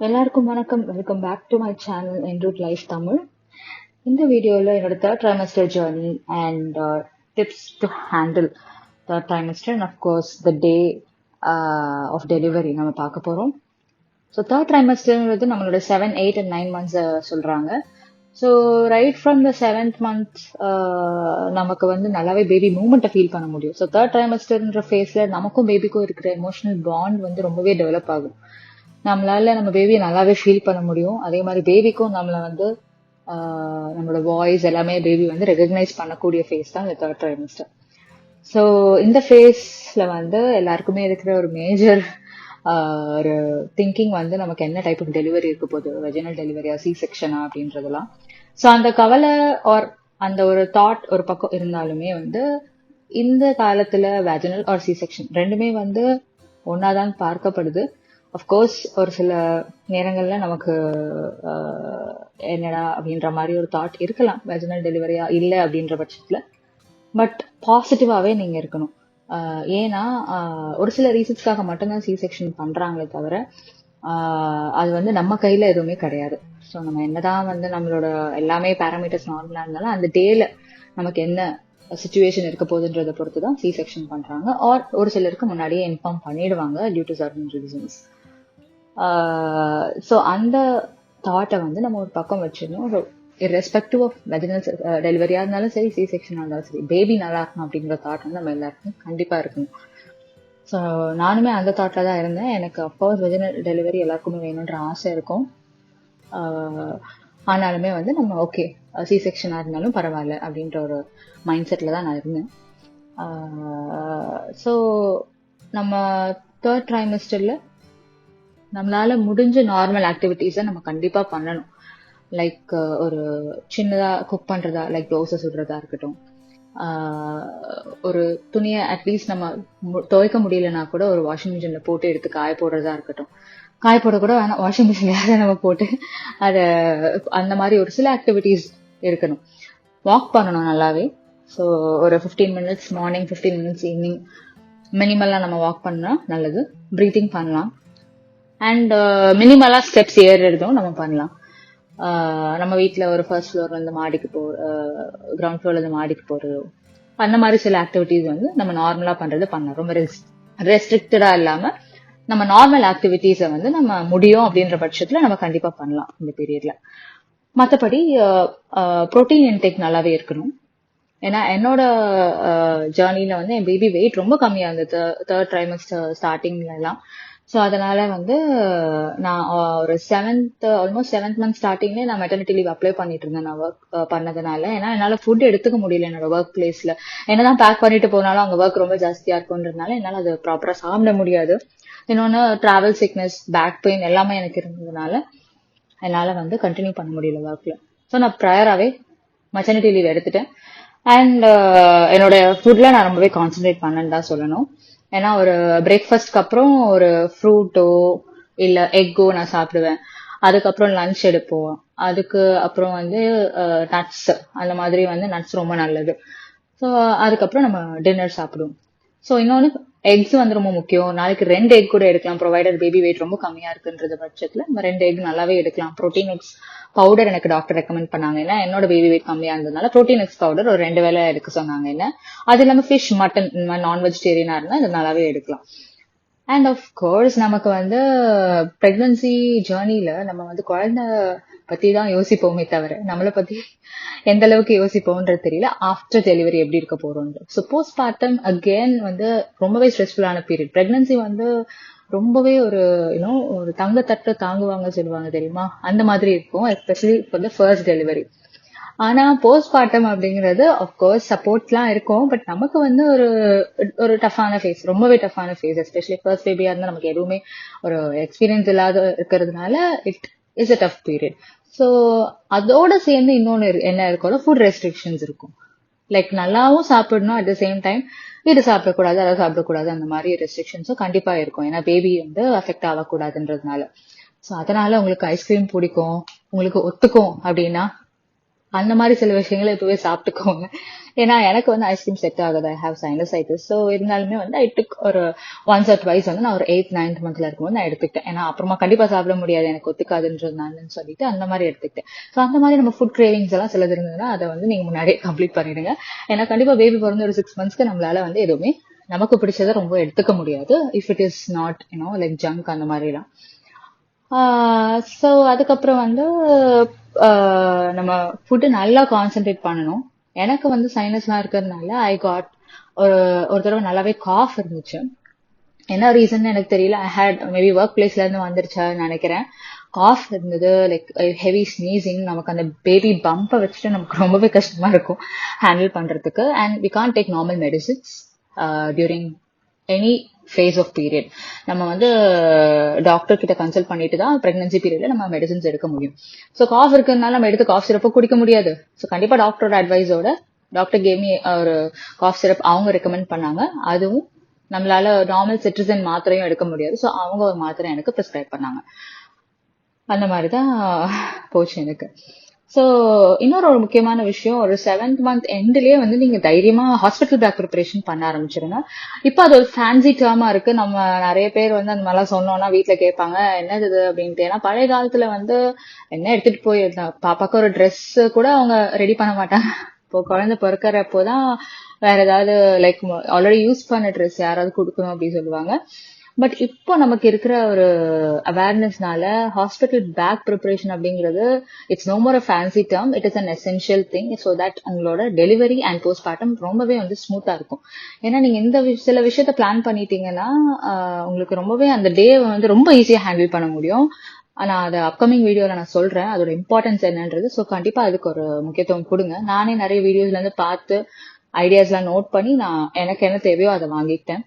எல்லாருக்கும் வணக்கம். Welcome back to my channel enroute life Tamil. இந்த வீடியோவில் என்னோட third trimester journey and tips to handle third trimester and of course the day of delivery நம்ம பார்க்க போகிறோம். ஸோ தேர்ட் ட்ரைமஸ்டர்ன்றது நம்மளோட 7, 8 and 9 months சொல்கிறாங்க. So right from the 7th month நமக்கு வந்து நல்லாவே பேபி மூமெண்ட்டை ஃபீல் பண்ண முடியும். ஸோ தேர்ட் ட்ரைமஸ்டர்ன்ற ஃபேஸில் நமக்கும் பேபிக்கும் இருக்கிற எமோஷனல் பாண்ட் வந்து ரொம்பவே டெவலப் ஆகும். நம்மளால நம்ம பேபியை நல்லாவே ஃபீல் பண்ண முடியும். அதே மாதிரி பேபிக்கும் நம்மளை வந்து நம்மளோட வாய்ஸ் எல்லாமே பேபி வந்து ரெகக்னைஸ் பண்ணக்கூடிய ஃபேஸ் தான் இந்த தேர்ட் ட்ரைமஸ்டர். ஸோ இந்த ஃபேஸில் வந்து எல்லாருக்குமே இருக்கிற ஒரு மேஜர் ஒரு திங்கிங் வந்து நமக்கு என்ன டைப் ஆஃப் டெலிவரி இருக்க போகுது, வெஜினல் டெலிவரியா சி செக்ஷனா அப்படின்றதெல்லாம். ஸோ அந்த கவலை ஆர் அந்த ஒரு தாட் ஒரு பக்கம் இருந்தாலுமே வந்து இந்த காலத்துல வெஜினல் ஆர் சி செக்ஷன் ரெண்டுமே வந்து ஒன்னாதான் பார்க்கப்படுது. அஃப்கோர்ஸ் ஒரு சில நேரங்கள்ல நமக்கு என்னடா அப்படின்ற மாதிரி ஒரு தாட் இருக்கலாம், வெஜினல் டெலிவரியா இல்லை அப்படின்ற பட்சத்துல. பட் பாசிட்டிவாவே நீங்க இருக்கணும். ஏன்னா ஒரு சில ரீசன்ஸ்க்காக மட்டும்தான் சி செக்ஷன் பண்றாங்களே தவிர அது வந்து நம்ம கையில எதுவுமே கிடையாது. ஸோ நம்ம என்னதான் வந்து நம்மளோட எல்லாமே பேராமீட்டர்ஸ் நார்மலா இருந்தாலும் அந்த டேல நமக்கு என்ன சுச்சுவேஷன் இருக்க போகுதுன்றதை பொறுத்து தான் சி செக்ஷன் பண்றாங்க. ஆர் ஒரு சிலருக்கு முன்னாடியே இன்ஃபார்ம் பண்ணிடுவாங்க due to certain reasons. So அந்த தாட்டை வந்து நம்ம ஒரு பக்கம் வச்சிடணும். இர்ரெஸ்பெக்டிவ் ஆஃப் வெஜினல் டெலிவரியா இருந்தாலும் சரி, சி செக்ஷனா இருந்தாலும் சரி, பேபி நல்லா இருக்கணும் அப்படிங்கிற தாட் வந்து நம்ம எல்லாருக்கும் கண்டிப்பா இருக்கணும். ஸோ நானுமே அந்த தாட்ல தான் இருந்தேன். எனக்கு அஃப்கோர்ஸ் வெஜினல் டெலிவரி எல்லாருக்குமே வேணுன்ற ஆசை இருக்கும். ஆனாலுமே வந்து நம்ம ஓகே சி செக்ஷனா இருந்தாலும் பரவாயில்ல அப்படின்ற ஒரு மைண்ட் செட்ல தான் நான் இருந்தேன். ஸோ நம்ம தேர்ட் ட்ரைமஸ்டர்ல நம்மளால முடிஞ்ச நார்மல் ஆக்டிவிட்டிஸை நம்ம கண்டிப்பா பண்ணணும். லைக் ஒரு சின்னதா குக் பண்றதா, லைக் தோசை சுடுறதா இருக்கட்டும், ஒரு துணியை அட்லீஸ்ட் நம்ம துவைக்க முடியலன்னா கூட ஒரு வாஷிங் மிஷின்ல போட்டு எடுத்து காய போடுறதா இருக்கட்டும். காய போட கூட வேணாம், வாஷிங் மிஷின்ல நம்ம போட்டு அதை அந்த மாதிரி ஒரு சில ஆக்டிவிட்டிஸ் இருக்கணும். வாக் பண்ணணும் நல்லாவே. ஸோ ஒரு 15 minutes மார்னிங், 15 minutes ஈவினிங் மினிமலா நம்ம வாக் பண்ணா நல்லது. ப்ரீத்திங் பண்ணலாம். அண்ட் மினிமலா ஸ்டெப்ஸ் ஏறுறதும் நம்ம பண்ணலாம். நம்ம வீட்டில் ஒரு ஃபர்ஸ்ட் ஃப்ளோர்ல இருந்து மாடிக்கு கிரவுண்ட் ஃப்ளோர்ல இருந்து மாடிக்கு போறதோ அந்த மாதிரி சில ஆக்டிவிட்டிஸ் வந்து நம்ம நார்மலா பண்றது பண்ணலாம். ரொம்ப ரெஸ்ட்ரிக்டடா இல்லாம நம்ம நார்மல் ஆக்டிவிட்டிஸை வந்து நம்ம முடியும் அப்படின்ற பட்சத்துல நம்ம கண்டிப்பா பண்ணலாம் இந்த பீரியட்ல. மற்றபடி ப்ரோட்டீன் இன்டேக் நல்லாவே இருக்கணும். ஏன்னா என்னோட ஜேர்னில வந்து என் பேபி வெயிட் ரொம்ப கம்மியா இருந்தது தேர்ட் ட்ரைமஸ்டர் ஸ்டார்டிங்ல எல்லாம். ஸோ அதனால வந்து நான் ஒரு ஆல்மோஸ்ட் 7th month ஸ்டார்டிங்லேயே நான் மெட்டர்னிட்டி லீவ் அப்ளை பண்ணிட்டு இருந்தேன் நான் ஒர்க் பண்ணதுனால. ஏன்னா என்னால் ஃபுட் எடுத்துக்க முடியல என்னோட ஒர்க் பிளேஸ்ல. என்னதான் பேக் பண்ணிட்டு போனாலும் அங்கே ஒர்க் ரொம்ப ஜாஸ்தியா இருக்குன்றதுனால என்னால் அது ப்ராப்பராக சாப்பிட முடியாது. இன்னொன்று டிராவல் சிக்னஸ், பேக் பெயின் எல்லாமே எனக்கு இருந்ததுனால என்னால் வந்து கண்டினியூ பண்ண முடியல ஒர்க்ல. ஸோ நான் ப்ரையராகவே மெட்டர்னிட்டி லீவ் எடுத்துட்டேன். அண்ட் என்னோட ஃபுட்ல நான் ரொம்பவே கான்சென்ட்ரேட் பண்ணேன்னு தான் சொல்லணும். ஏன்னா ஒரு பிரேக்ஃபாஸ்ட்க்கு அப்புறம் ஒரு ஃப்ரூட்டோ இல்ல எக்கோ நான் சாப்பிடுவேன். அதுக்கப்புறம் லஞ்ச் எடுப்போம். அதுக்கு அப்புறம் வந்து நட்ஸ், அந்த மாதிரி வந்து நட்ஸ் ரொம்ப நல்லது. ஸோ அதுக்கப்புறம் நம்ம டின்னர் சாப்பிடுவோம். ஸோ இன்னொன்று எக்ஸ் வந்து ரொம்ப முக்கியம். நாளைக்கு 2 எக் கூட எடுக்கலாம், ப்ரொவைடர் பேபி வெயிட் ரொம்ப கம்மியா இருக்குன்றது பட்சத்துல நம்ம 2 எக் நல்லாவே எடுக்கலாம். ப்ரோட்டீன் எக்ஸ் பவுடர் எனக்கு டாக்டர் ரெக்கமெண்ட் பண்ணாங்க. ஏன்னா என்னோட பேபி வெயிட் கம்மியா இருந்ததுனால ப்ரோட்டீன் எக்ஸ் பவுடர் ஒரு 2 வேளை எடுக்க சொன்னாங்க. என்ன அது இல்லாம ஃபிஷ், மட்டன், இந்த மாதிரி நான் வெஜிடேரியனா இருந்தா இது நல்லாவே எடுக்கலாம். அண்ட் ஆஃப் கோர்ஸ் நமக்கு வந்து பிரெக்னன்சி ஜேர்னில நம்ம வந்து குழந்தை பத்தி தான் யோசிப்போமே தவிர நம்மளை பத்தி எந்த அளவுக்கு யோசிப்போம்ன்றது தெரியல. ஆஃப்டர் டெலிவரி எப்படி இருக்க போறோம். ஸோ போஸ்ட் பார்ட்டம் அகெயின் வந்து ரொம்பவே ஸ்ட்ரெஸ்ஃபுல்லான பீரியட். பிரெக்னன்சி வந்து ரொம்பவே ஒரு ஒரு தங்கத்தட்டு தாங்குவாங்க சொல்லுவாங்க தெரியுமா, அந்த மாதிரி இருக்கும், especially for the first delivery. ஆனா போஸ்ட் பார்ட்டம் அப்படிங்கிறது அஃப்கோர்ஸ் சப்போர்ட்லாம் இருக்கும். பட் நமக்கு வந்து ஒரு டஃப்பான ஃபேஸ், ரொம்பவே டஃப்பான ஃபேஸ். எஸ்பெஷலி ஃபர்ஸ்ட் பேபியா இருந்தா நமக்கு எதுவுமே ஒரு எக்ஸ்பீரியன்ஸ் இல்லாத இருக்கிறதுனால it is a tough period. So அதோட சேர்ந்து இன்னொன்று என்ன இருக்கோ, ஃபுட் ரெஸ்ட்ரிக்ஷன்ஸ் இருக்கும். லைக் நல்லாவும் சாப்பிடணும், அட் த சேம் டைம் இது சாப்பிடக்கூடாது அதை சாப்பிடக்கூடாது, அந்த மாதிரி ரெஸ்ட்ரிக்ஷன்ஸும் கண்டிப்பா இருக்கும். ஏன்னா பேபி வந்து அஃபெக்ட் ஆகக்கூடாதுன்றதுனால. ஸோ அதனால உங்களுக்கு ஐஸ்கிரீம் பிடிக்கும், உங்களுக்கு ஒத்துக்கும் அப்படின்னா அந்த மாதிரி சில விஷயங்களை இப்பவே சாப்பிட்டுக்கோங்க. ஏன்னா எனக்கு வந்து ஐஸ்கிரீம் செட் ஆகுது, ஐ ஹாவ் சைனசைட்டிஸ். ஸோ இருந்தாலுமே வந்து ஐ டுக் ஒரு ஒன்ஸ் ஆர் ட்வைஸ் வந்து நான் ஒரு 8th 9th மந்த்ல இருக்கும்போது நான் எடுத்துக்கிட்டேன். ஏன்னா அப்புறமா கண்டிப்பா சாப்பிட முடியாது, எனக்கு ஒத்துக்காதுன்றதுனாலன்னு சொல்லிட்டு அந்த மாதிரி எடுத்துக்கிட்டேன். ஸோ அந்த மாதிரி நம்ம ஃபுட் கிரேவிங்ஸ் எல்லாம் சிலது இருந்ததுன்னா அதை வந்து நீங்க முன்னாடியே கம்ப்ளீட் பண்ணிடுங்க. ஏன்னா கண்டிப்பா பேபி பிறந்த ஒரு 6 monthsக்கு நம்மளால வந்து எதுவுமே நமக்கு பிடிச்சதை ரொம்ப எடுத்துக்க முடியாது, if it is not like junk அந்த மாதிரிலாம். ஸோ அதுக்கப்புறம் வந்து நம்ம ஃபுட்டு நல்லா கான்சென்ட்ரேட் பண்ணணும். எனக்கு வந்து சைனஸ்லாம் இருக்கிறதுனால ஐ காட் ஒரு தடவை நல்லாவே காஃப் இருந்துச்சு. என்ன ரீசன் எனக்கு தெரியல, ஐ ஹேட் மேபி ஒர்க் பிளேஸ்ல இருந்து வந்துருச்சான்னு நினைக்கிறேன். காஃப் இருந்தது, லைக் ஹெவி ஸ்னீசிங். நமக்கு அந்த பேபி பம்பை வச்சுட்டு நமக்கு ரொம்பவே கஷ்டமா இருக்கும் ஹேண்டில் பண்றதுக்கு. And we can't take normal medicines during any phase of period. நம்ம வந்து டாக்டர் கிட்ட கன்சல்ட் பண்ணிட்டு தான் பிரெக்னன்சி பீரியட்ல நம்ம மெடிசன்ஸ் எடுக்க முடியும். ஸோ காஃப் இருக்கிறதுனால நம்ம எடுத்து காஃப் சிரப்பை குடிக்க முடியாது. ஸோ கண்டிப்பா டாக்டரோட அட்வைஸோட டாக்டர் கேமி ஒரு காஃப் சிரப் அவங்க ரெக்கமெண்ட் பண்ணாங்க. அதுவும் நம்மளால நார்மல் சிட்ரிசன் மாத்திரையும் எடுக்க முடியாது. ஸோ அவங்க ஒரு மாத்திரை எனக்கு ப்ரிஸ்கிரைப் பண்ணாங்க. அந்த மாதிரி தான் போச்சு எனக்கு. ஸோ இன்னொரு ஒரு முக்கியமான விஷயம், ஒரு 7th month எண்ட்லயே வந்து நீங்க தைரியமா ஹாஸ்பிட்டல் பேக் ப்ரிப்பரேஷன் பண்ண ஆரம்பிச்சிருங்க. இப்போ அது ஒரு ஃபேன்சி டேர்மா இருக்கு. நம்ம நிறைய பேர் வந்து அந்த மாதிரிலாம் சொன்னோம்னா வீட்டுல கேட்பாங்க என்னது இது அப்படின்ட்டு. ஏன்னா பழைய காலத்துல வந்து என்ன எடுத்துட்டு போய் பாப்பாக்கு ஒரு ட்ரெஸ் கூட அவங்க ரெடி பண்ண மாட்டாங்க. இப்போ குழந்தை பிறக்கிறப்போதான் வேற ஏதாவது லைக் ஆல்ரெடி யூஸ் பண்ண ட்ரெஸ் யாராவது கொடுக்கணும் அப்படின்னு சொல்லுவாங்க. பட் இப்போ நமக்கு இருக்கிற ஒரு அவேர்னஸ்னால ஹாஸ்பிட்டல் பேக் ப்ரிப்பரேஷன் அப்படிங்கிறது it's no more a fancy term, it is an essential thing. So that உங்களோட டெலிவரி அண்ட் போஸ்ட்மார்ட்டம் ரொம்பவே வந்து ஸ்மூத்தா இருக்கும். ஏன்னா நீங்க இந்த சில விஷயத்த பிளான் பண்ணிட்டீங்கன்னா உங்களுக்கு ரொம்பவே அந்த டே வந்து ரொம்ப ஈஸியா ஹேண்டில் பண்ண முடியும். நான் அதை அப்கமிங் வீடியோல நான் சொல்றேன் அதோட இம்பார்ட்டன்ஸ் என்னன்றது. ஸோ கண்டிப்பா அதுக்கு ஒரு முக்கியத்துவம் கொடுங்க. நானே நிறைய வீடியோஸ்ல இருந்து பார்த்து ஐடியாஸ்லாம் நோட் பண்ணி நான் எனக்கு என்ன தேவையோ அதை வாங்கிட்டேன்.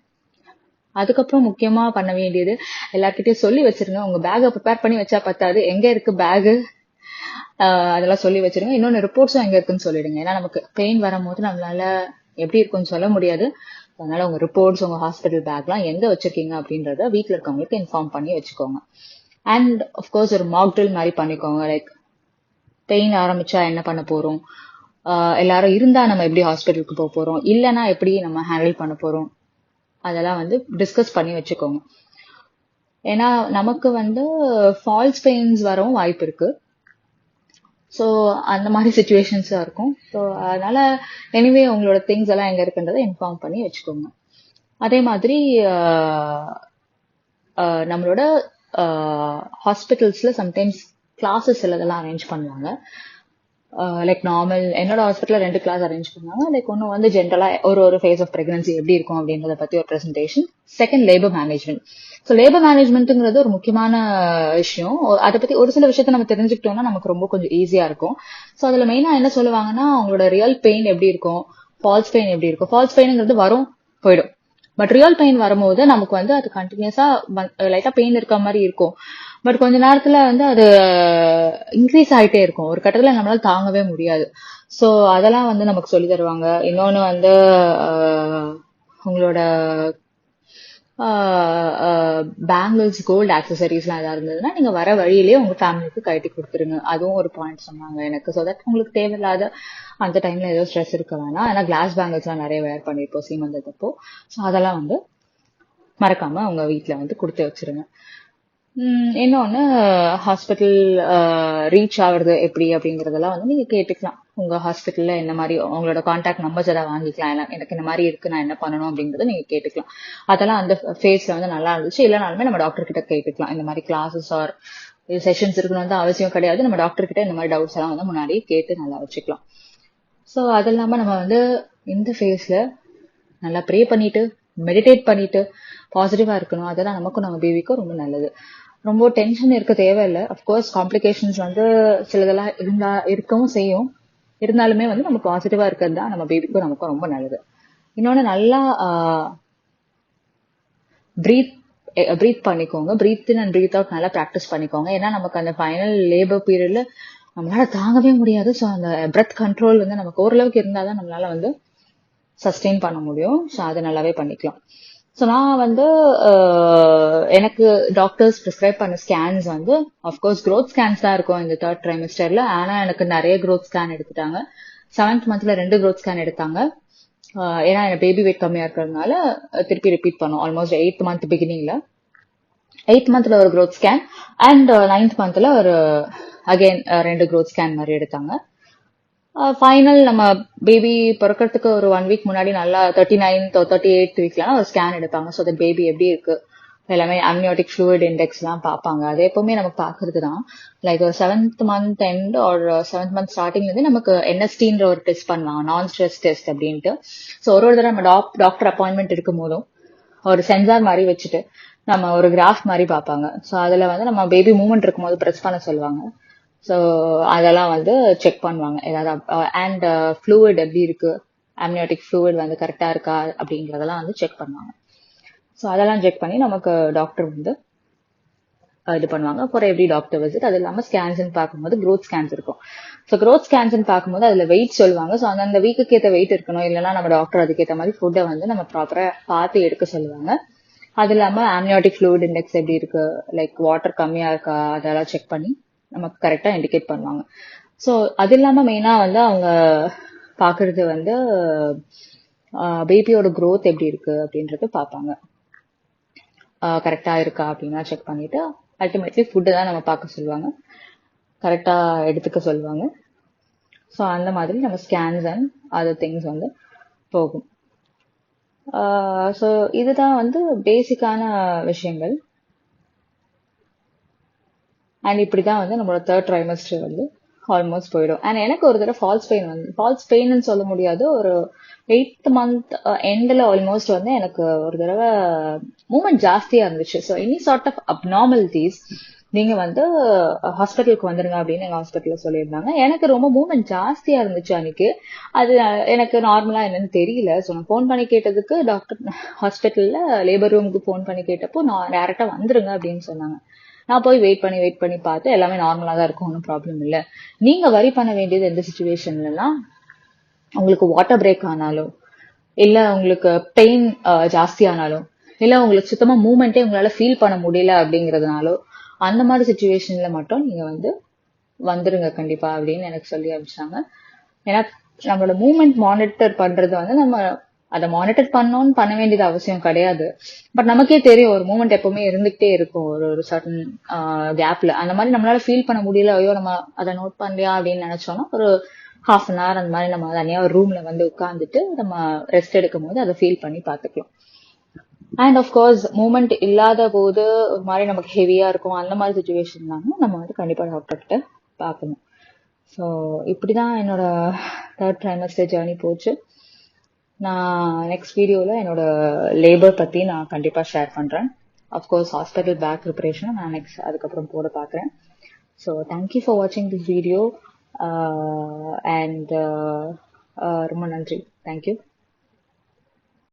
அதுக்கப்புறம் முக்கியமா பண்ண வேண்டியது, எல்லார்கிட்டயும் சொல்லி வச்சிருங்க. உங்க பேக்கை ப்ரிப்பேர் பண்ணி வச்சா பத்தாது, எங்க இருக்கு பேகு அதெல்லாம் சொல்லி வச்சிருங்க. இன்னொன்னு ரிப்போர்ட்ஸும் எங்க இருக்குன்னு சொல்லிடுங்க. ஏன்னா நமக்கு பெயின் வரும்போது நம்மளால எப்படி இருக்குன்னு சொல்ல முடியாது. அதனால உங்க ரிப்போர்ட்ஸ், உங்க ஹாஸ்பிட்டல் பேக்லாம் எங்க வச்சிருக்கீங்க அப்படின்றத வீட்டுல இருக்கவங்களுக்கு இன்ஃபார்ம் பண்ணி வச்சுக்கோங்க. அண்ட் அஃப்கோர்ஸ் ஒரு மாக் ட்ரில் மாதிரி பண்ணிக்கோங்க. லைக் பெயின் ஆரம்பிச்சா என்ன பண்ண போறோம், எல்லாரும் இருந்தா நம்ம எப்படி ஹாஸ்பிட்டலுக்கு போக போறோம், இல்லைன்னா எப்படி நம்ம ஹேண்டில் பண்ண போறோம், அதெல்லாம் வந்து டிஸ்கஸ் பண்ணி வச்சுக்கோங்க. ஏன்னா நமக்கு வந்து ஃபால்ஸ் பெயின்ஸ் வரவும் வாய்ப்பு இருக்கு. ஸோ அந்த மாதிரி சுச்சுவேஷன்ஸா இருக்கும். ஸோ அதனால எனிவே உங்களோட திங்ஸ் எல்லாம் எங்க இருக்குன்றதை இன்ஃபார்ம் பண்ணி வச்சுக்கோங்க. அதே மாதிரி நம்மளோட ஹாஸ்பிட்டல்ஸ்ல சம்டைம்ஸ் கிளாஸஸ் சிலதெல்லாம் அரேஞ்ச் பண்ணுவாங்க. லைக் நார்மல் என்னோட ஹாஸ்பிட்டல்ல 2 கிளாஸ் அரேஞ்ச் பண்ணுவாங்க. லைக் ஒன்று வந்து ஜென்ரலா ஒரு ஃபேஸ் ஆஃப் பிரெக்னன்சி எப்படி இருக்கும் அப்படின்றத பத்தி ஒரு presentation. Second labour management. So labour மேனேஜ்மெண்ட்டுங்கிறது ஒரு முக்கியமான விஷயம். அதை பத்தி ஒரு சில விஷயத்த நம்ம தெரிஞ்சுக்கிட்டோம்னா நமக்கு ரொம்ப கொஞ்சம் ஈஸியா இருக்கும். ஸோ அதுல மெயினா என்ன சொல்லுவாங்கன்னா அவங்களோட ரியல் பெயின் எப்படி இருக்கும், ஃபால்ஸ் பெயின் எப்படி இருக்கும். ஃபால்ஸ் பெயின்ங்கிறது வரும் போயிடும். பட் ரியல் பெயின் வரும்போது நமக்கு வந்து அது கண்டினியூஸா லைட்டா பெயின் இருக்க மாதிரி இருக்கும். பட் கொஞ்ச நேரத்துல வந்து அது இன்க்ரீஸ் ஆயிட்டே இருக்கும். ஒரு கட்டத்துல நம்மளால தாங்கவே முடியாது. ஸோ அதெல்லாம் வந்து நமக்கு சொல்லி தருவாங்க. இன்னொன்னு வந்து உங்களோட பேங்கிள்ஸ், கோல்டு ஆக்சசரிஸ்லாம் ஏதாவது இருந்ததுன்னா நீங்க வர வழியிலேயே உங்க ஃபேமிலிக்கு கட்டி கொடுத்துருங்க. அதுவும் ஒரு பாயிண்ட் சொன்னாங்க எனக்கு. ஸோ தட் உங்களுக்கு தேவையில்லாத அந்த டைம்ல ஏதோ ஸ்ட்ரெஸ் இருக்க வேணாம். ஏன்னா கிளாஸ் பேங்கிள்ஸ்லாம் நிறைய வேர் பண்ணிருப்போம் சீமந்தத்தப்போ. ஸோ அதெல்லாம் வந்து மறக்காம உங்க வீட்டுல வந்து கொடுத்து வச்சிருங்க. இன்னொன்னு ஹாஸ்பிட்டல் ரீச் ஆகுறது எப்படி அப்படிங்கறதெல்லாம் வந்து நீங்க கேட்டுக்கலாம். உங்க ஹாஸ்பிட்டல்ல என்ன மாதிரி உங்களோட கான்டாக்ட் நம்பர்ஸ் எல்லாம் வாங்கிக்கலாம். எனக்கு இந்த மாதிரி இருக்கு, நான் என்ன பண்ணணும் அப்படிங்கறத நீங்க கேட்டுக்கலாம். அதெல்லாம் அந்த ஃபேஸ்ல வந்து நல்லா இருந்துச்சு. இல்லைனாலுமே நம்ம டாக்டர் கிட்ட கேட்டுக்கலாம். இந்த மாதிரி கிளாஸஸ் ஆர் செஷன்ஸ் இருக்கணும் வந்து அவசியம் கிடையாது. நம்ம டாக்டர் கிட்ட இந்த மாதிரி டவுட்ஸ் எல்லாம் வந்து முன்னாடியே கேட்டு நல்லா வச்சுக்கலாம். ஸோ அது இல்லாம நம்ம வந்து இந்த ஃபேஸ்ல நல்லா ப்ரே பண்ணிட்டு மெடிடேட் பண்ணிட்டு பாசிட்டிவா இருக்கணும். அதெல்லாம் நமக்கும் நம்ம பேபிக்கும் ரொம்ப நல்லது. ரொம்ப டென்ஷன் இருக்க தேவையில்லை. அஃப்கோர்ஸ் காம்ப்ளிகேஷன்ஸ் வந்து சிலதெல்லாம் இருக்கவும் செய்யும். இருந்தாலுமே வந்து நம்ம பாசிட்டிவா இருக்கிறது தான் நம்ம பேபிக்கும் நமக்கும் ரொம்ப நல்லது. இன்னொன்னு நல்லா பிரீத் பண்ணிக்கோங்க. Breathe in and breathe out நல்லா ப்ராக்டிஸ் பண்ணிக்கோங்க. ஏன்னா நமக்கு அந்த ஃபைனல் லேபர் பீரியட்ல நம்மளால தாங்கவே முடியாது. ஸோ அந்த பிரெத் கண்ட்ரோல் வந்து நமக்கு ஓரளவுக்கு இருந்தாதான் நம்மளால வந்து சஸ்டெயின் பண்ண முடியும். ஸோ அதை நல்லாவே பண்ணிக்கலாம். ஸோ நான் வந்து எனக்கு டாக்டர்ஸ் ப்ரிஸ்கிரைப் பண்ண ஸ்கேன்ஸ் வந்து அஃப்கோர்ஸ் growth ஸ்கேன்ஸ் தான் இருக்கும் இந்த தேர்ட் ட்ரைமிஸ்டர்ல. ஆனா எனக்கு நிறைய growth ஸ்கேன் எடுத்துட்டாங்க. 7th மந்த்ல 2 growth ஸ்கேன் எடுத்தாங்க. ஏன்னா எனக்கு பேபி வெயிட் கம்மியா இருக்கிறதுனால திருப்பி ரிப்பீட் பண்ணோம். ஆல்மோஸ்ட் 8th மந்த் பிகினிங்ல 8th மந்த்ல ஒரு growth ஸ்கேன் அண்ட் 9th மந்த்ல ஒரு அகைன் 2 growth ஸ்கேன் மாதிரி எடுத்தாங்க. ஃபைனல் நம்ம பேபி பிறக்கிறதுக்கு ஒரு 1 வீக் முன்னாடி நல்லா 39th 38th வீக்லாம் ஒரு ஸ்கேன் எடுப்பாங்க. ஸோ தட் பேபி எப்படி இருக்கு எல்லாமே அம்னியோட்டிக் ஃப்ளூயிட் இண்டெக்ஸ் எல்லாம் பார்ப்பாங்க. அது எப்பவுமே நமக்கு பாக்குறது தான். லைக் ஒரு 7th மந்த் எண்ட் ஒரு 7th மந்த் ஸ்டார்டிங்ல இருந்து நமக்கு என்எஸ்டின்ற ஒரு டெஸ்ட் பண்ணுவாங்க, நான் ஸ்ட்ரெஸ் டெஸ்ட் அப்படின்ட்டு. ஸோ ஒரு தடவை நம்ம டாக்டர் அப்பாயின்மெண்ட் இருக்கும் போதும் ஒரு சென்சார் மாதிரி வச்சுட்டு நம்ம ஒரு கிராஃப் மாதிரி பார்ப்பாங்க. ஸோ அதுல வந்து நம்ம பேபி மூவ்மெண்ட் இருக்கும்போது ப்ரெஸ் பண்ண சொல்லுவாங்க. ஸோ அதெல்லாம் வந்து செக் பண்ணுவாங்க. ஏதாவது அண்ட் ஃப்ளூயிட் எப்படி இருக்கு, அம்னியோட்டிக் ஃப்ளூயிட் வந்து கரெக்டா இருக்கா அப்படிங்கறதெல்லாம் வந்து செக் பண்ணுவாங்க. ஸோ அதெல்லாம் செக் பண்ணி நமக்கு டாக்டர் வந்து இது பண்ணுவாங்க ஃபார் எவ்ரி டாக்டர் விசிட். அது இல்லாமல் ஸ்கேன்ஸ் பார்க்கும்போது growth ஸ்கேன்ஸ் இருக்கும். ஸோ growth ஸ்கேன்ஸ் பார்க்கும்போது அதுல வெயிட் சொல்லுவாங்க. ஸோ அந்த வீக்குக்கு ஏற்ற வெயிட் இருக்கணும், இல்லைன்னா நம்ம டாக்டர் அதுக்கேற்ற மாதிரி ஃபுட்டை வந்து நம்ம ப்ராப்பரா பார்த்து எடுக்க சொல்லுவாங்க. அது இல்லாம அம்னியோட்டிக் ஃப்ளூயிட் இண்டெக்ஸ் எப்படி இருக்கு, லைக் வாட்டர் கம்மியா இருக்கா, அதெல்லாம் செக் பண்ணி நமக்கு கரெக்டா இண்டிகேட் பண்ணுவாங்க. ஸோ அது இல்லாம மெயினா வந்து அவங்க பாக்குறது வந்து பேபியோட growth எப்படி இருக்கு அப்படின்றது பார்ப்பாங்க. கரெக்டா இருக்கா அப்படின்னா செக் பண்ணிட்டு அல்டிமேட்லி ஃபுட்டு தான் நம்ம பார்க்க சொல்லுவாங்க, கரெக்டா எடுத்துக்க சொல்லுவாங்க. ஸோ அந்த மாதிரி நம்ம ஸ்கேன்ஸ் அண்ட் அதர் திங்ஸ் வந்து போகும். ஸோ இதுதான் வந்து பேசிக்கான விஷயங்கள். அண்ட் இப்படிதான் வந்து நம்மளோட தேர்ட் ட்ரைமஸ்டர் வந்து ஆல்மோஸ்ட் போயிடும். அண்ட் எனக்கு ஒரு தடவை ஃபால்ஸ் பெயின்னு சொல்ல முடியாது, ஒரு 8th மந்த் எண்ட்ல ஆல்மோஸ்ட் வந்து எனக்கு ஒரு தடவை மூமெண்ட் ஜாஸ்தியா இருந்துச்சு. So any sort of abnormalities நீங்க வந்து ஹாஸ்பிட்டலுக்கு வந்துருங்க அப்படின்னு எங்க ஹாஸ்பிட்டல்ல சொல்லியிருந்தாங்க. எனக்கு ரொம்ப மூமெண்ட் ஜாஸ்தியா இருந்துச்சு அன்னைக்கு. அது எனக்கு நார்மலா என்னன்னு தெரியல. ஸோ நான் ஃபோன் பண்ணி கேட்டதுக்கு டாக்டர் ஹாஸ்பிட்டல்ல லேபர் ரூமுக்கு ஃபோன் பண்ணி கேட்டப்போ நான் டேரக்டா வந்துருங்க அப்படின்னு சொன்னாங்க. நான் போய் வெயிட் பண்ணி பார்த்து எல்லாமே நார்மலா தான் இருக்கும், ஒன்றும் ப்ராப்ளம் இல்லை. நீங்க வரி பண்ண வேண்டியது எந்த சுச்சுவேஷன்லாம் உங்களுக்கு வாட்டர் பிரேக் ஆனாலும், இல்ல உங்களுக்கு பெயின் ஜாஸ்தி ஆனாலும், இல்ல உங்களுக்கு சுத்தமா மூவ்மெண்ட்டே உங்களால ஃபீல் பண்ண முடியல அப்படிங்கறதுனாலோ, அந்த மாதிரி சுச்சுவேஷன்ல மட்டும் நீங்க வந்து வந்துருங்க கண்டிப்பா அப்படின்னு எனக்கு சொல்லி அனுப்பிச்சாங்க. ஏன்னா நம்மளோட மூவ்மெண்ட் மானிட்டர் பண்றது வந்து நம்ம அதை மானிட்டர் பண்ண வேண்டியது அவசியம் கிடையாது. பட் நமக்கே தெரியும் ஒரு மூமெண்ட் எப்பவுமே இருந்துகிட்டே இருக்கும் ஒரு சர்டன் கேப்ல. அந்த மாதிரி நம்மளால ஃபீல் பண்ண முடியல, ஐயோ நம்ம அதை நோட் பண்ணலையா அப்படின்னு நினைச்சோம்னா ஒரு ஹாஃப் அன் ஹவர் அந்த மாதிரி நம்ம தனியா ஒரு ரூம்ல வந்து உட்காந்துட்டு நம்ம ரெஸ்ட் எடுக்கும் போது அதை ஃபீல் பண்ணி பார்த்துக்கலாம். அண்ட் ஆஃப்கோர்ஸ் மூமெண்ட் இல்லாத போது ஒரு மாதிரி நமக்கு ஹெவியா இருக்கும், அந்த மாதிரி சுச்சுவேஷன் நம்ம வந்து கண்டிப்பா டாக்டர் கிட்ட பார்க்கணும். ஸோ இப்படிதான் என்னோட தேர்ட் ட்ரைமஸ்டர் ஜேர்னி போச்சு. நான் நெக்ஸ்ட் வீடியோல என்னோட லேபர் பத்தி நான் கண்டிப்பா ஷேர் பண்றேன். அஃப்கோர்ஸ் ஹாஸ்பிட்டல் பேக் ப்ரிப்பரேஷன் நான் நெக்ஸ்ட் அதுக்கப்புறம் போட பாக்குறேன். ஸோ தேங்க்யூ ஃபார் வாட்சிங் திஸ் வீடியோ அண்ட் ரொம்ப நன்றி. தேங்க்யூ.